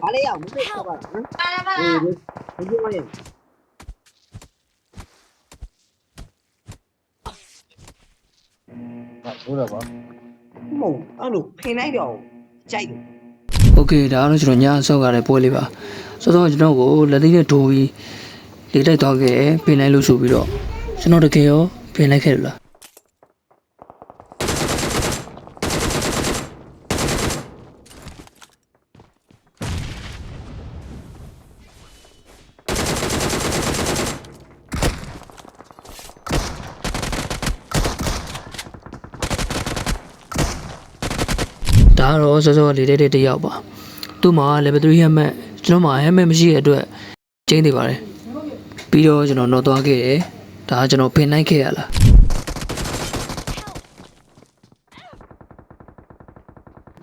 ဘာလဲရမသိတော့ပါဟမ်ဒီမင်းဟုတ်တယ်ပါမဟုတ်အဲ့လိုဖင်လိုက်တော့ကြိုက်တယ် โอเคဒါကတော့ကျွန်တော်ညအဆောက်ရတဲ့ပွဲလေးပါစောစောကျွန်တော်ကိုလက်သေးနဲ့ထိုးပြီးလေတိုက်သွားခဲ့ပင်လိုက်လို့ဆိုပြီးတော့ကျွန်တော်တကယ်ရောပင်လိုက်ခဲ့လို့လားဒါကတော့စောစောလေတိုက်တဲ့တယောက်ပါသူ့မှာ level 3 helmet ကျွန်တော်မှာ helmet မရှိတဲ့အတွက်ကျင်းနေပါတယ်ပြီးတော့ကျွန်တော်တော့သွားခဲ့တယ်ဒါကကျွန်တော်ပင်လိုက်ခဲ့ရလား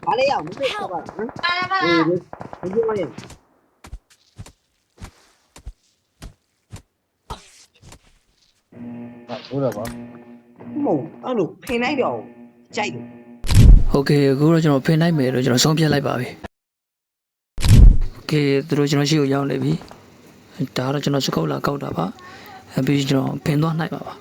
ဘာလဲရမသိတော့ပါဟမ်ဒီမင်းဟုတ်တယ်ပါမဟုတ်အဲ့လိုဖင်လိုက်တော့ကြိုက်တယ် โอเคအခုတော့ကျွန်တော်ဖင်လိုက်မယ်လို့ကျွန်တော်ဆုံးဖြတ်လိုက်ပါပြီโอเคသူတို့ကျွန်တော်ရှိကိုရောက်နေပြီဒါကတော့ကျွန်တော်စကုတ်လာကောက်တာပါပြီးကျွန်တော်ဖင်သွားနိုင်ပါပါ